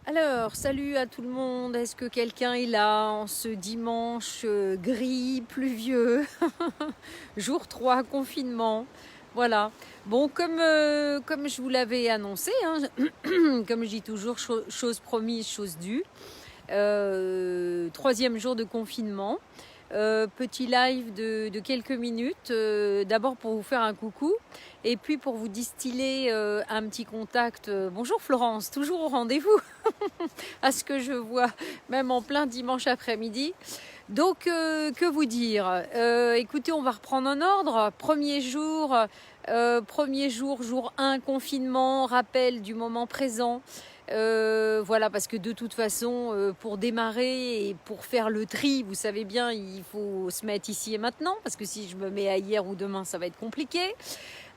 Alors, salut à tout le monde. Est-ce que quelqu'un est là en ce dimanche gris, pluvieux, jour 3 confinement? Voilà. Bon, comme je vous l'avais annoncé, hein, comme je dis toujours, chose promise, chose due. Troisième jour de confinement. Petit live de quelques minutes, d'abord pour vous faire un coucou et puis pour vous distiller un petit contact. Bonjour Florence, toujours au rendez-vous à ce que je vois, même en plein dimanche après-midi. Donc, que vous dire écoutez, on va reprendre en ordre. Premier jour, jour 1, confinement, rappel du moment présent. Voilà, parce que de toute façon, pour démarrer et pour faire le tri, vous savez bien, il faut se mettre ici et maintenant, parce que si je me mets à hier ou demain, ça va être compliqué.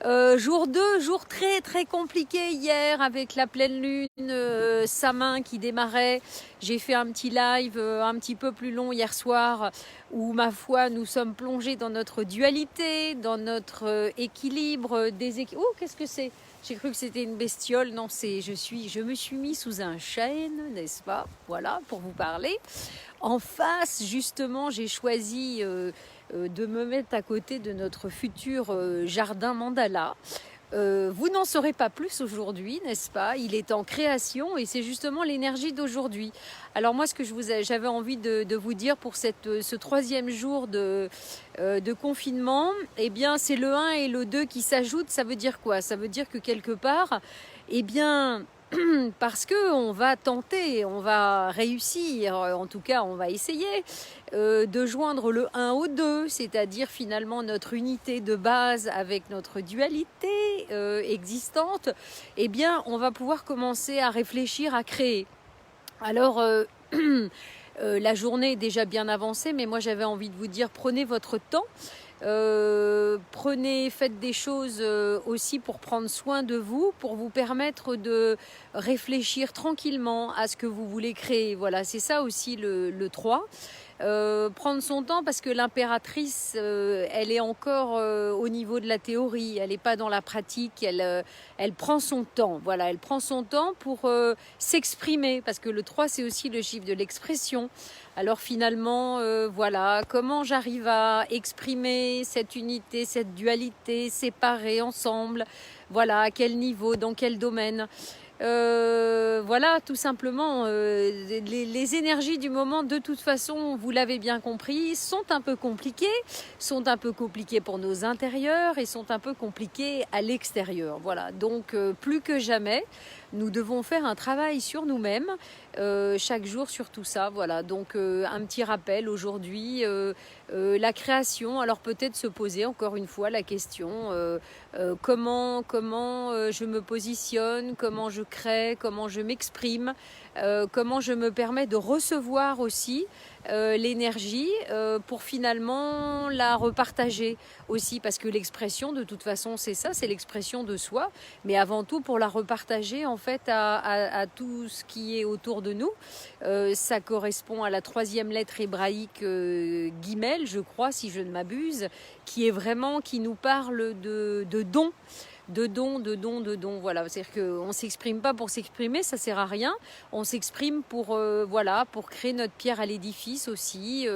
Jour 2, jour très très compliqué hier avec la pleine lune, sa main qui démarrait. J'ai fait un petit live un petit peu plus long hier soir où ma foi nous sommes plongés dans notre dualité, dans notre équilibre, oh, qu'est-ce que c'est? J'ai cru que c'était une bestiole. Non, je me suis mis sous un chêne, n'est-ce pas? Voilà, pour vous parler. En face, justement, j'ai choisi de me mettre à côté de notre futur jardin mandala. Vous n'en saurez pas plus aujourd'hui, n'est-ce pas? Il est en création et c'est justement l'énergie d'aujourd'hui. Alors moi, ce que j'avais envie de vous dire pour ce troisième jour de confinement, eh bien, c'est le 1 et le 2 qui s'ajoutent. Ça veut dire quoi? Ça veut dire que quelque part, eh bien, parce qu'on va tenter, on va réussir, en tout cas on va essayer de joindre le 1 au 2, c'est-à-dire finalement notre unité de base avec notre dualité existante, eh bien on va pouvoir commencer à réfléchir, à créer. Alors la journée est déjà bien avancée, mais moi j'avais envie de vous dire, prenez votre temps. Faites des choses aussi pour prendre soin de vous, pour vous permettre de réfléchir tranquillement à ce que vous voulez créer. Voilà, c'est ça aussi le 3. Prendre son temps parce que l'impératrice, elle est encore au niveau de la théorie, elle n'est pas dans la pratique, elle prend son temps. Voilà, elle prend son temps pour s'exprimer parce que le 3 c'est aussi le chiffre de l'expression. Alors finalement, voilà, comment j'arrive à exprimer cette unité, cette dualité, séparée ensemble, voilà, à quel niveau, dans quel domaine. Voilà, tout simplement, les énergies du moment, de toute façon, vous l'avez bien compris, sont un peu compliquées pour nos intérieurs et sont un peu compliquées à l'extérieur. Voilà, donc plus que jamais, nous devons faire un travail sur nous-mêmes chaque jour sur tout ça. Voilà, donc un petit rappel aujourd'hui, la création. Alors peut-être se poser encore une fois la question comment je me positionne, comment je crée, comment je m'exprime, comment je me permets de recevoir aussi l'énergie pour finalement la repartager aussi, parce que l'expression de toute façon c'est ça, c'est l'expression de soi, mais avant tout pour la repartager en fait à tout ce qui est autour de nous. Ça correspond à la troisième lettre hébraïque guimel, je crois, si je ne m'abuse, qui nous parle de don. Voilà, c'est-à-dire qu'on ne s'exprime pas pour s'exprimer, ça sert à rien. On s'exprime pour, voilà, pour créer notre pierre à l'édifice aussi.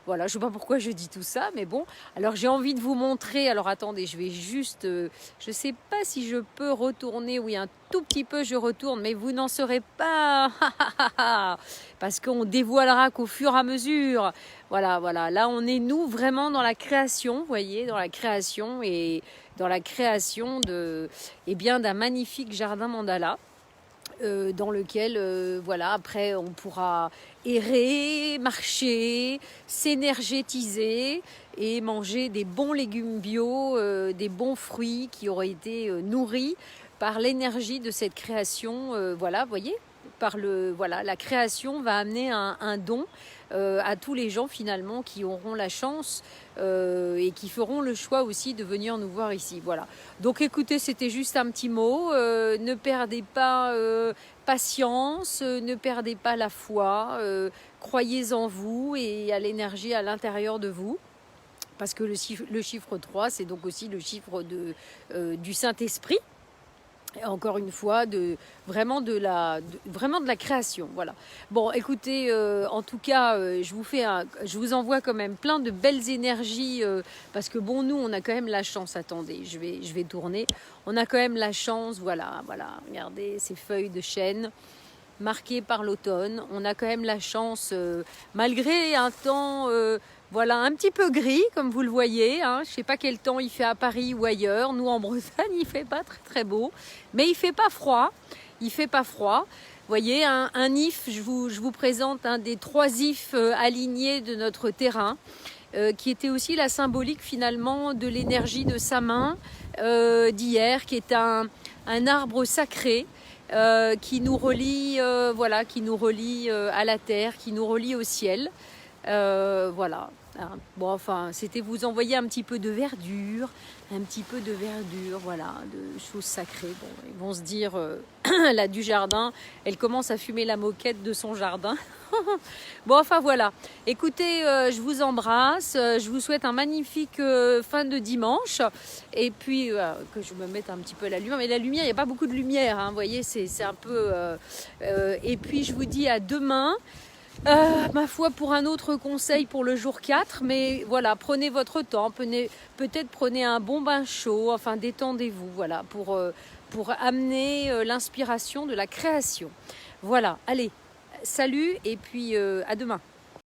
Voilà, je ne sais pas pourquoi je dis tout ça, mais bon. Alors j'ai envie de vous montrer, alors attendez, je vais juste, je ne sais pas si je peux retourner, oui, un tout petit peu je retourne, mais vous n'en saurez pas, parce qu'on dévoilera qu'au fur et à mesure. Voilà, voilà, là on est nous vraiment dans la création, vous voyez, dans la création et dans la création d'un magnifique jardin mandala. Dans lequel, voilà, après on pourra errer, marcher, s'énergétiser et manger des bons légumes bio, des bons fruits qui auraient été nourris par l'énergie de cette création. Voilà, vous voyez, voilà, la création va amener un don à tous les gens finalement qui auront la chance et qui feront le choix aussi de venir nous voir ici. Voilà. Donc écoutez, c'était juste un petit mot. Ne perdez pas patience, ne perdez pas la foi. Croyez en vous et à l'énergie à l'intérieur de vous. Parce que le chiffre 3, c'est donc aussi le chiffre du Saint-Esprit. Et encore une fois, vraiment de la création. Voilà. Bon, écoutez, en tout cas, je vous envoie quand même plein de belles énergies parce que bon, nous, on a quand même la chance. Attendez, je vais tourner. On a quand même la chance. Voilà, voilà. Regardez ces feuilles de chêne marquées par l'automne. On a quand même la chance, malgré un temps. Voilà, un petit peu gris, comme vous le voyez. Hein. Je ne sais pas quel temps il fait à Paris ou ailleurs. Nous, en Bretagne, il ne fait pas très, très beau. Mais il ne fait pas froid. Il fait pas froid. Vous voyez, un if, je vous présente un des 3 ifs alignés de notre terrain, qui était aussi la symbolique, finalement, de l'énergie de sa main d'hier, qui est un arbre sacré. Qui nous relie, voilà, qui nous relie à la terre, qui nous relie au ciel. Voilà. Bon, enfin, c'était vous envoyer un petit peu de verdure, voilà, de choses sacrées. Bon, ils vont se dire, là du jardin, elle commence à fumer la moquette de son jardin. Bon, enfin voilà. Écoutez, je vous embrasse, je vous souhaite un magnifique fin de dimanche. Et puis, que je me mette un petit peu la lumière. Mais la lumière, il n'y a pas beaucoup de lumière, hein, vous voyez, c'est un peu... et puis, je vous dis à demain. Ma foi, pour un autre conseil pour le jour 4, mais voilà, prenez votre temps, peut-être prenez un bon bain chaud, enfin détendez-vous, voilà, pour amener l'inspiration de la création. Voilà, allez, salut et puis à demain.